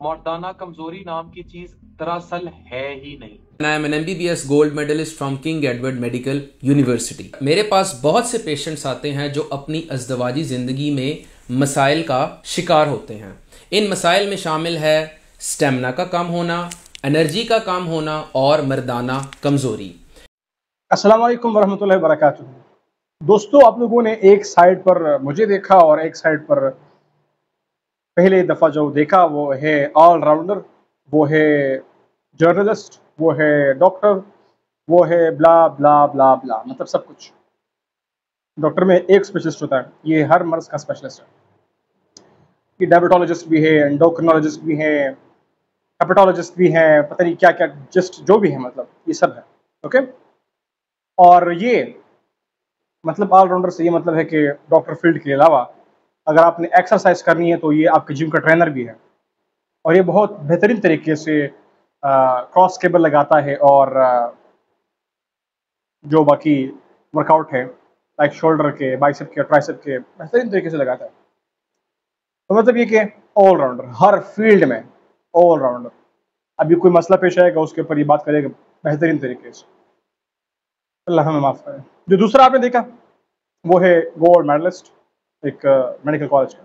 مردانہ کمزوری نام کی چیز دراصل ہے ہی نہیں۔ I am an MBBS gold medalist from King Edward Medical University. میرے پاس بہت سے پیشنٹس آتے ہیں جو اپنی ازدواجی زندگی میں مسائل کا شکار ہوتے ہیں۔ ان مسائل میں شامل ہے سٹیمنا کا کم ہونا، انرجی کا کم ہونا اور مردانہ کمزوری۔ السلام علیکم ورحمۃ اللہ وبرکاتہ۔ دوستو، آپ لوگوں نے ایک سائٹ پر مجھے دیکھا اور ایک سائٹ پر پہلے دفعہ جو دیکھا وہ ہے آل راؤنڈر، وہ ہے جرنلسٹ، وہ ہے ڈاکٹر، وہ ہے بلا بلا بلا بلا، مطلب سب کچھ۔ ڈاکٹر میں ایک اسپیشلسٹ ہوتا ہے، یہ ہر مرض کا اسپیشلسٹ ہے۔ یہ ڈائبٹالوجسٹ بھی ہے، انڈوکرینالوجسٹ بھی ہے، ہیپاٹالوجسٹ بھی ہیں، پتہ نہیں کیا کیا جسٹ جو بھی ہے، مطلب یہ سب ہے، اوکے۔ اور یہ مطلب آل راؤنڈر سے یہ مطلب ہے کہ ڈاکٹر فیلڈ کے علاوہ اگر آپ نے ایکسرسائز کرنی ہے تو یہ آپ کے جم کا ٹرینر بھی ہے، اور یہ بہت بہترین طریقے سے کراس کیبل لگاتا ہے، اور جو باقی ورک آؤٹ ہے لائک شولڈر کے، بائسپ کے، ٹرائسپ کے، بہترین طریقے سے لگاتا ہے۔ تو مطلب یہ کہ آل راؤنڈر، ہر فیلڈ میں آل راؤنڈر۔ ابھی کوئی مسئلہ پیش آئے گا اس کے اوپر یہ بات کرے گا بہترین طریقے سے، اللہ ہمیں معاف کرے۔ جو دوسرا آپ نے دیکھا وہ ہے گولڈ میڈلسٹ، ایک میڈیکل کالج کا،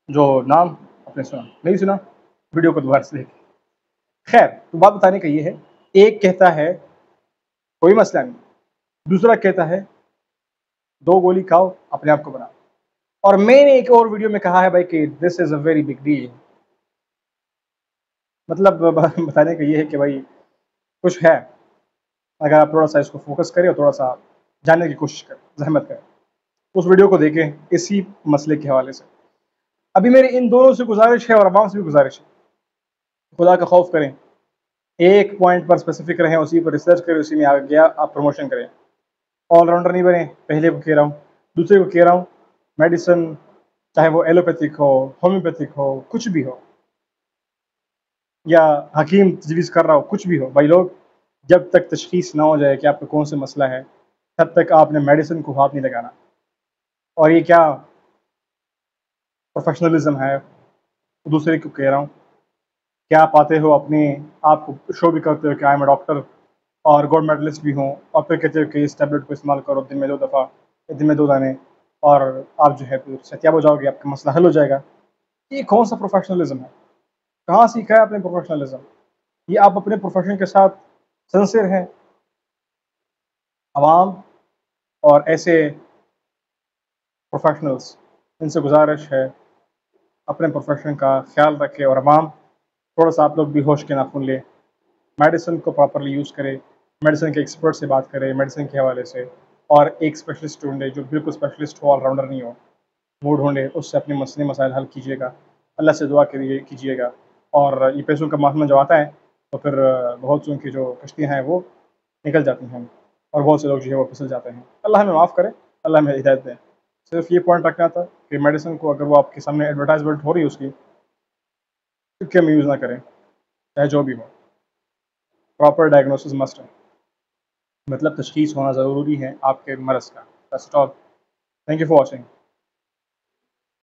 جو نام آپ نے سنا نہیں سنا ویڈیو کو دوبارہ سے دیکھیں۔ خیر، تو بات بتانے کا یہ ہے، ایک کہتا ہے کوئی مسئلہ نہیں، دوسرا کہتا ہے 2 گولی کھاؤ اپنے آپ کو بناؤ۔ اور میں نے ایک اور ویڈیو میں کہا ہے بھائی کہ دس از اے ویری بگ ڈیل۔ مطلب بتانے کا یہ ہے کہ بھائی کچھ ہے، اگر آپ تھوڑا سا اس کو فوکس کریں اور تھوڑا سا جاننے کی کوشش کریں، زحمت کریں، اس ویڈیو کو دیکھیں اسی مسئلے کے حوالے سے۔ ابھی میری ان دونوں سے گزارش ہے اور عوام سے بھی گزارش ہے، خدا کا خوف کریں، ایک پوائنٹ پر اسپیسیفک رہیں، اسی پر ریسرچ کریں، اسی میں آگے گیا آپ پروموشن کریں۔ آل راؤنڈر نہیں بنیں، پہلے کو کہہ رہا ہوں، دوسرے کو کہہ رہا ہوں، میڈیسن چاہے وہ ایلوپیتھک ہو، ہومیوپیتھک ہو، کچھ بھی ہو، یا حکیم تجویز کر رہا ہو، کچھ بھی ہو، بھائی لوگ جب تک تشخیص نہ ہو جائے کہ آپ کو کون سے مسئلہ ہے تب تک آپ نے میڈیسن کو ہاتھ نہیں لگانا۔ اور یہ کیا پروفیشنلزم ہے، دوسرے کو کہہ رہا ہوں کہ آپ آتے ہو اپنے آپ کو شو بھی کرتے ہو کہ آئی ایم اے ڈاکٹر اور گولڈ میڈلسٹ بھی ہوں، اور پھر کہتے ہو کہ اس ٹیبلٹ کو استعمال کرو دن میں 2 دفعہ، دن میں 2 دانے، اور آپ جو ہے پھر صحتیاب ہو جاؤ گے، آپ کا مسئلہ حل ہو جائے گا۔ یہ کون سا پروفیشنلزم ہے؟ کہاں سیکھا ہے آپ نے پروفیشنلزم؟ یہ آپ اپنے پروفیشن کے ساتھ سنسر ہیں؟ عوام اور ایسے پروفیشنلز، ان سے گزارش ہے اپنے پروفیشن کا خیال رکھے، اور عوام تھوڑا سا آپ لوگ بھی ہوش کے ناخن لیں، میڈیسن کو پراپرلی یوز کرے، میڈیسن کے ایکسپرٹ سے بات کرے میڈیسن کے حوالے سے، اور ایک اسپیشلسٹ ڈھونڈے جو بالکل اسپیشلسٹ ہو، آل راؤنڈر نہیں ہو، وہ ڈھونڈے، اس سے اپنے مسئلے مسائل حل کیجیے گا، اللہ سے دعا کیجیے گا۔ اور یہ پیسوں کا معاملہ جو آتا ہے تو پھر بہت سے ان کی جو کشتیاں ہیں وہ نکل جاتی ہیں، اور بہت سے لوگ جو ہے وہ پھسل جاتے ہیں۔ اللہ ہمیں معاف کرے، اللہ ہمیں ہدایت دے۔ صرف یہ پوائنٹ رکھنا تھا کہ میڈیسن کو اگر وہ آپ کے سامنے ایڈورٹائزمنٹ ہو رہی ہے اس کی، کہ ہم یوز نہ کریں، چاہے جو بھی ہو۔ پراپر ڈائگنوسس مسٹ ہے، مطلب تشخیص ہونا ضروری ہے آپ کے مرض کا۔ That's all. Thank you for watching.